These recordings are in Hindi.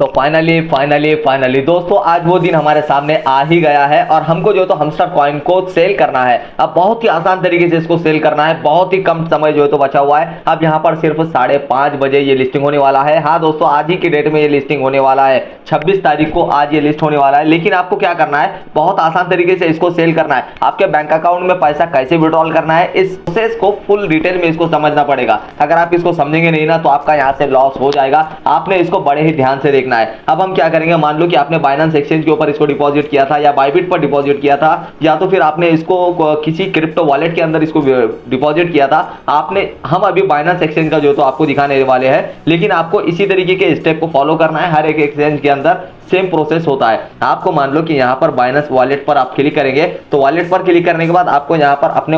तो फाइनली दोस्तों आज वो दिन हमारे सामने आ ही गया है और हमको जो तो हमस्टर कॉइन को सेल करना है। अब बहुत ही आसान तरीके से इसको सेल करना है, बहुत ही कम समय जो है तो बचा हुआ है। अब यहाँ पर सिर्फ 5:30 बजे ये लिस्टिंग होने वाला है। हाँ दोस्तों, आज ही की डेट में ये लिस्टिंग होने वाला है, 26 तारीख को आज ये लिस्ट होने वाला है। लेकिन आपको क्या करना है, बहुत आसान तरीके से इसको सेल करना है। आपके बैंक अकाउंट में पैसा कैसे विड्रॉल करना है, इस प्रोसेस को फुल डिटेल में इसको समझना पड़ेगा। अगर आप इसको समझेंगे नहीं ना तो आपका यहाँ से लॉस हो जाएगा। आपने इसको बड़े ही ध्यान से देखना है। अब हम क्या करेंगे, मान लो कि आपने बाइनेंस एक्सचेंज के ऊपर इसको डिपॉजिट किया था या बाइबिट पर डिपॉजिट किया था, या तो फिर आपने इसको किसी क्रिप्टो वॉलेट के अंदर इसको डिपॉजिट किया था। हम अभी बाइनेंस एक्सचेंज का जो तो आपको दिखाने वाले हैं, लेकिन आपको इसी तरीके के स्टेप को फॉलो करना है। हर एक एक्सचेंज के अंदर सेम प्रोसेस होता है। आपको मान लो कि यहाँ पर बाइनेंस वॉलेट पर आप क्लिक करेंगे, तो वॉलेट पर क्लिक करने के बाद आपको यहाँ पर अपने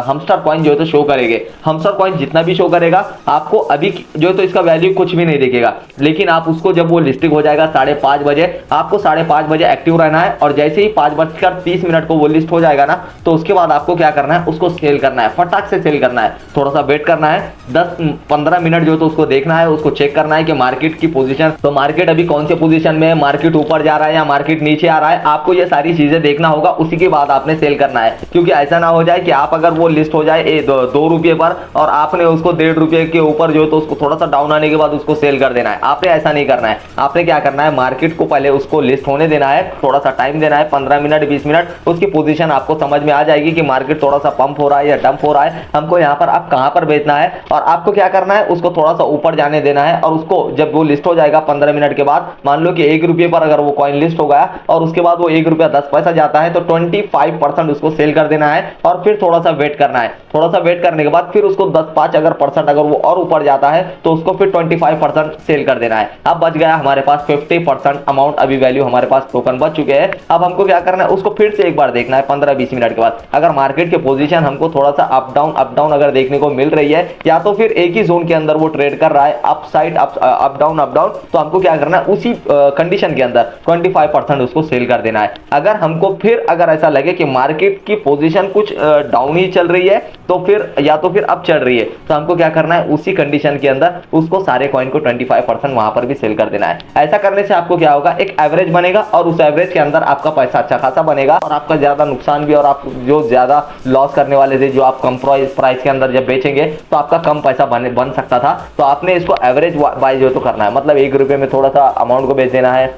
हमस्टर कॉइन जो है तो शो करेंगे। हमस्टर कॉइन जितना भी शो करेगा आपको अभी जो है तो इसका वैल्यू कुछ भी नहीं दिखेगा। लेकिन आप उसको जब वो लिस्टिंग हो जाएगा 5:30 बजे, आपको 5:30 बजे एक्टिव रहना है। और जैसे ही 5:30 को वो लिस्ट हो जाएगा ना, तो उसके बाद आपको क्या करना है, उसको सेल करना है, फटाक से सेल करना है। थोड़ा सा वेट करना है, 10-15 मिनट जो तो उसको देखना है, उसको चेक करना है कि मार्केट की पोजीशन, तो मार्केट अभी कौन से पोजीशन में, मार्केट ऊपर जा रहा है या मार्केट नीचे आ रहा है, आपको ये सारी चीजें देखना होगा। उसी के बाद आपने सेल करना है, क्योंकि ऐसा ना हो जाए कि आप अगर वो लिस्ट हो जाए 2 रुपये पर और आपने उसको 1.5 रुपये के ऊपर जो तो उसको थोड़ा सा डाउन आने के बाद उसको सेल कर देना है। आपने ऐसा नहीं करना है। आपने क्या करना है, मार्केट को पहले उसको लिस्ट होने देना है, थोड़ा सा टाइम देना है, 15 मिनट 20 मिनट, उसकी पोजीशन आपको समझ में आ जाएगी कि मार्केट थोड़ा सा पंप हो रहा है या डंप हो रहा है, हमको यहाँ पर आप कहाँ पर बेचना है। और आपको क्या करना है, उसको थोड़ा सा ऊपर जाने देना है। और उसको जब वो लिस्ट हो जाएगा 15 मिनट के बाद, मान लो कि 1 रुपये पर अगर वो कॉइन लिस्ट हो गया और उसके बाद वो 1 रुपया 10 पैसा जाता है, तो 25% उसको सेल कर देना है। और फिर थोड़ा सा वेट करना है। थोड़ा सा वेट करने के बाद फिर उसको 10-5 अगर वो और ऊपर जाता है तो उसको फिर 25% सेल कर देना है। अब बच गया हमारे पास 50% अमाउंट, अभी वैल्यू हमारे पास टोकन बच चुके हैं। अब हमको क्या करना है, उसको फिर से एक बार देखना है 15-20 मिनट के बाद। अगर मार्केट के पोजीशन हमको थोड़ा सा अप डाउन अगर देखने को मिल रही है, या तो फिर एक ही जोन के अंदर वो ट्रेड कर रहा है, अप साइड अप डाउन, तो हमको क्या करना है, उसी कंडीशन के अंदर 25% उसको सेल कर देना है। अगर हमको फिर अगर ऐसा लगे कि मार्केट की पोजीशन कुछ डाउन ही चल रही है, तो फिर या तो फिर अप चल रही है, तो हमको क्या करना है, उसी कंडीशन के अंदर उसको सारे कॉइन को 25% वहां पर भी सेल कर देना है। ऐसा करने से आपको क्या होगा, एक एवरेज बनेगा और उस एवरेज के अंदर आपका पैसा अच्छा खासा बनेगा और आपका ज्यादा नुकसान भी, और आप जो ज्यादा लॉस करने वाले थे, जो आप कम प्राइस के अंदर जब बेचेंगे तो आपका कम पैसा बन सकता था। तो आपने इसको एवरेज बाय जो तो करना है, मतलब 1 रुपये में थोड़ा सा अमाउंट को बेच देना है,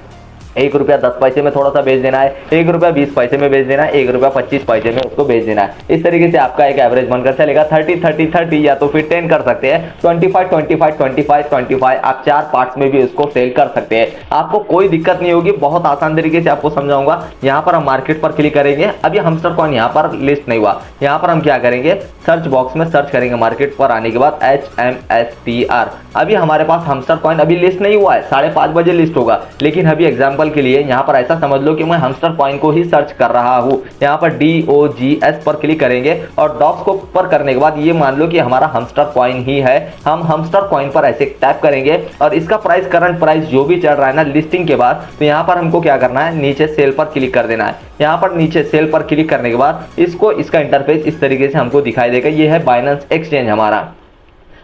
1 रुपया 10 पैसे में थोड़ा सा बेच देना है, 1 रुपया 20 पैसे में बेच देना है, 1 रुपया 25 पैसे में उसको बेच देना है। इस तरीके से आपका एक एवरेज बनकर चलेगा। 30-30-30 या तो फिर 10 कर सकते हैं, 25-25-25-25, आप 4 पार्ट्स में भी उसको सेल कर सकते हैं। आपको कोई दिक्कत नहीं होगी, बहुत आसान तरीके से आपको समझाऊंगा। यहाँ पर हम मार्केट पर क्लिक करेंगे। अभी हमस्टर कॉइन यहाँ पर लिस्ट नहीं हुआ, यहाँ पर हम क्या करेंगे, सर्च बॉक्स में सर्च करेंगे मार्केट पर आने के बाद HMSTR। अभी हमारे पास हमस्टर कॉइन अभी लिस्ट नहीं हुआ है, 5:30 बजे लिस्ट होगा। लेकिन अभी एग्जाम्पल के लिए यहाँ पर ऐसा समझ लो कि मैं हमस्टर कॉइन को ही सर्च कर रहा हूँ। यहाँ पर DOGS पर क्लिक करेंगे और डॉक्स को पर करने के बाद ये मान लो कि हमारा हमस्टर कॉइन ही है। हम हमस्टर कॉइन पर ऐसे टैप करेंगे और इसका प्राइस, करंट प्राइस जो भी चल रहा है ना लिस्टिंग के बाद, तो यहाँ पर हमको क्या करना है, नीचे सेल पर क्लिक कर देना है। यहाँ पर नीचे सेल पर क्लिक करने के बाद इसका इंटरफेस इस तरीके से हमको दिखाई देगा। ये है बाइनेंस एक्सचेंज हमारा।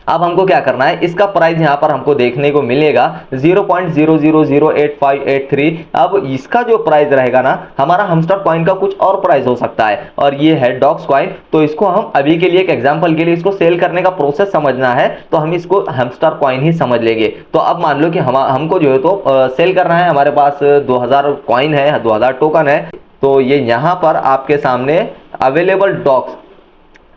अब हमको क्या करना है, इसका प्राइस यहाँ पर हमको देखने को मिलेगा 0.000853। अब इसका जो प्राइस रहेगा ना, हमारा हमस्टर कॉइन का कुछ और प्राइस हो सकता है। और ये है डॉक्स कॉइन, तो इसको हम अभी के लिए एक एग्जांपल के लिए इसको सेल करने का प्रोसेस समझना है, तो हम इसको हमस्टर कॉइन ही समझ लेंगे। तो अब मान लो कि हमको जो है तो सेल करना है, हमारे पास 2000 कॉइन है, 2000 टोकन है। तो ये यहाँ पर आपके सामने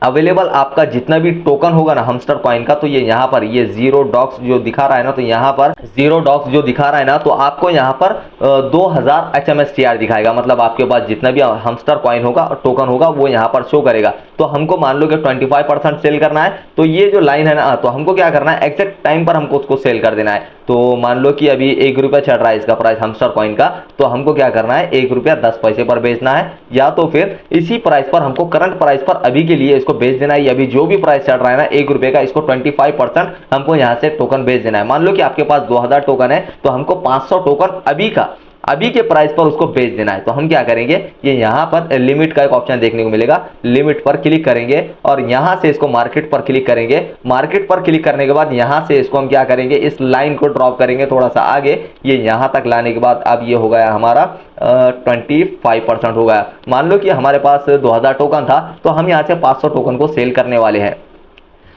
अवेलेबल आपका जितना भी टोकन होगा ना हमस्टर कॉइन का, तो ये यहाँ पर ये 0 डॉक्स जो दिखा रहा है ना, तो यहाँ पर 0 डॉक्स जो दिखा रहा है ना, तो आपको यहाँ पर 2000 HMSTR दिखाएगा। मतलब आपके पास जितना भी हमस्टर कॉइन होगा और टोकन होगा वो यहाँ पर शो करेगा। तो हमको मान लो कि 25% सेल करना है, तो ये जो लाइन है ना, तो हमको क्या करना है, एग्जैक्ट टाइम पर हमको उसको सेल कर देना है। तो मान लो कि अभी 1 रुपया चल रहा है इसका प्राइस हमस्टर कॉइन का, तो हमको क्या करना है, 1 रुपया 10 पैसे पर बेचना है, या तो फिर इसी प्राइस पर हमको करंट प्राइस पर अभी के लिए इसको बेच देना है। अभी जो भी प्राइस चल रहा है ना 1 रुपये का, इसको 25% हमको यहाँ से टोकन बेच देना है। मान लो कि आपके पास 2000 टोकन है, तो हमको 500 टोकन अभी के प्राइस पर उसको बेच देना है। तो हम क्या करेंगे, ये यहाँ पर लिमिट का एक ऑप्शन देखने को मिलेगा, लिमिट पर क्लिक करेंगे और यहाँ से इसको मार्केट पर क्लिक करेंगे। मार्केट पर क्लिक करने के बाद यहाँ से इसको हम क्या करेंगे, इस लाइन को ड्रॉप करेंगे थोड़ा सा आगे, ये यहाँ तक लाने के बाद अब ये हो गया हमारा 25% हो गया। मान लो कि हमारे पास 2000 टोकन था, तो हम यहाँ से 500 टोकन को सेल करने वाले हैं।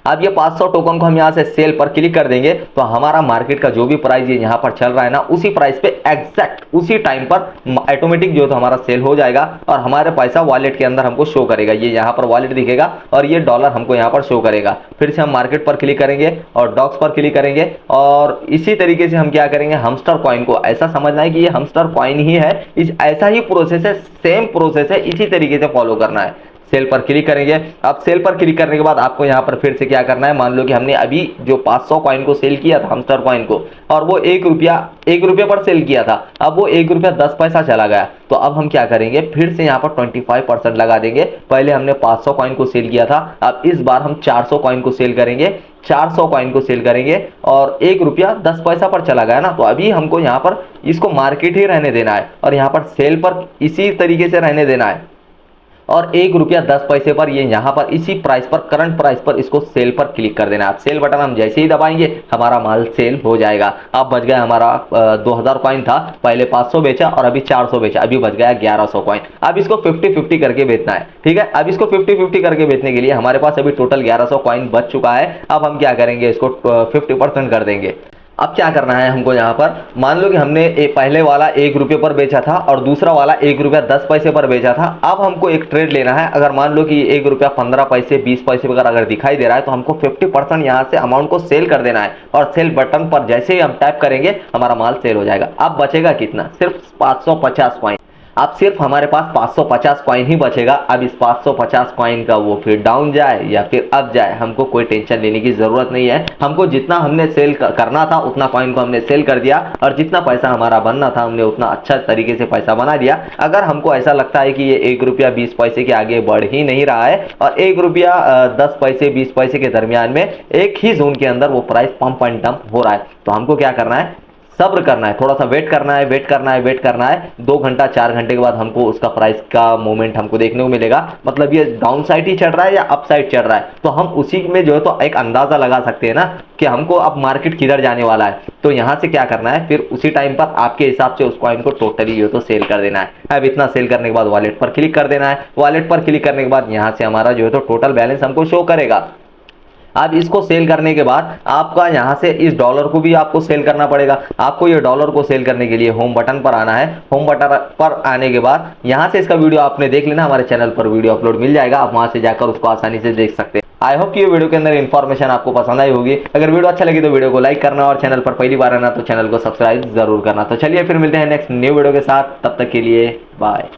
अब ये 500 टोकन को हम यहाँ से सेल पर क्लिक कर देंगे तो हमारा मार्केट का जो भी प्राइस ये यहाँ पर चल रहा है ना, उसी प्राइस पे एग्जैक्ट उसी टाइम पर ऑटोमेटिक जो है तो हमारा सेल हो जाएगा और हमारे पैसा वॉलेट के अंदर हमको शो करेगा। ये यहाँ पर वॉलेट दिखेगा और ये डॉलर हमको यहाँ पर शो करेगा। फिर से हम मार्केट पर क्लिक करेंगे और डॉक्स पर क्लिक करेंगे और इसी तरीके से हम क्या करेंगे, हमस्टर कॉइन को ऐसा समझना है कि ये हमस्टर कॉइन ही है, ऐसा ही प्रोसेस है, सेम प्रोसेस है, इसी तरीके से फॉलो करना है। सेल पर क्लिक करेंगे। अब सेल पर क्लिक करने के बाद आपको यहाँ पर फिर से क्या करना है, मान लो कि हमने अभी जो 500 कॉइन को सेल किया था हमस्टर कॉइन को, और वो 1 रुपया पर सेल किया था, अब वो 1 रुपया 10 पैसा चला गया। तो अब हम क्या करेंगे, फिर से यहाँ पर 25% लगा देंगे। पहले हमने 500 कॉइन को सेल किया था, अब इस बार हम 400 कॉइन को सेल करेंगे। 400 कॉइन को सेल करेंगे और 1 रुपया 10 पैसा पर चला गया ना, तो अभी हमको यहाँ पर इसको मार्केट ही रहने देना है और यहाँ पर सेल पर इसी तरीके से रहने देना है और 1 रुपया 10 पैसे पर ये यहाँ पर इसी प्राइस पर, करंट प्राइस पर इसको सेल पर क्लिक कर देना है। आप सेल बटन हम जैसे ही दबाएंगे हमारा माल सेल हो जाएगा। अब बच गया हमारा 2000 कॉइन था, पहले 500 बेचा और अभी 400 बेचा, अभी बच गया 1100 कॉइन। अब इसको 50-50 करके बेचना है, ठीक है। अब इसको 50-50 करके बेचने के लिए हमारे पास अभी टोटल 1100 कॉइन बच चुका है। अब हम क्या करेंगे, इसको 50% कर देंगे। अब क्या करना है हमको, यहाँ पर मान लो कि हमने पहले वाला 1 रुपये पर बेचा था और दूसरा वाला 1 रुपया 10 पैसे पर बेचा था। अब हमको एक ट्रेड लेना है। अगर मान लो कि 1 रुपया 15 पैसे 20 पैसे वगैरह अगर दिखाई दे रहा है तो हमको 50% यहाँ से अमाउंट को सेल कर देना है और सेल बटन पर जैसे ही हम टैप करेंगे हमारा माल सेल हो जाएगा। अब बचेगा कितना, सिर्फ 550 कॉइन। अब सिर्फ हमारे पास 550 कॉइन ही बचेगा। अब इस 550 कॉइन का वो फिर डाउन जाए या फिर अप जाए, हमको कोई टेंशन लेने की जरूरत नहीं है। हमको जितना हमने सेल करना था उतना कॉइन को हमने सेल कर दिया और जितना पैसा हमारा बनना था हमने उतना अच्छा तरीके से पैसा बना दिया। अगर हमको ऐसा लगता है कि ये 1 रुपया 20 पैसे के आगे बढ़ ही नहीं रहा है और 1 रुपया 10 पैसे 20 पैसे के दरमियान में एक ही जोन के अंदर वो प्राइस पंप एंड डंप हो रहा है, तो हमको क्या करना है, सब्र करना है, थोड़ा सा वेट करना है, वेट करना है, वेट करना है। 2 घंटा 4 घंटे के बाद हमको उसका प्राइस का मूवमेंट हमको देखने को मिलेगा। मतलब ये डाउन साइड ही चढ़ रहा है या अप साइड चढ़ रहा है, तो हम उसी में जो है तो एक अंदाजा लगा सकते हैं ना कि हमको अब मार्केट किधर जाने वाला है। तो यहाँ से क्या करना है, फिर उसी टाइम पर आपके हिसाब से उस कॉइन को टोटली जो है तो सेल कर देना है। अब इतना सेल करने के बाद वॉलेट पर क्लिक कर देना है। वॉलेट पर क्लिक करने के बाद यहाँ से हमारा जो है तो टोटल बैलेंस हमको शो करेगा। अब इसको सेल करने के बाद आपका यहाँ से इस डॉलर को भी आपको सेल करना पड़ेगा। आपको ये डॉलर को सेल करने के लिए होम बटन पर आना है। होम बटन पर आने के बाद यहाँ से इसका वीडियो आपने देख लेना, हमारे चैनल पर वीडियो अपलोड मिल जाएगा, आप वहां से जाकर उसको आसानी से देख सकते हैं। आई होप कि ये वीडियो के अंदर इन्फॉर्मेशन आपको पसंद आई होगी। अगर वीडियो अच्छा लगी तो वीडियो को लाइक करना और चैनल पर पहली बार आना तो चैनल को सब्सक्राइब जरूर करना। तो चलिए फिर मिलते हैं नेक्स्ट न्यू वीडियो के साथ, तब तक के लिए बाय।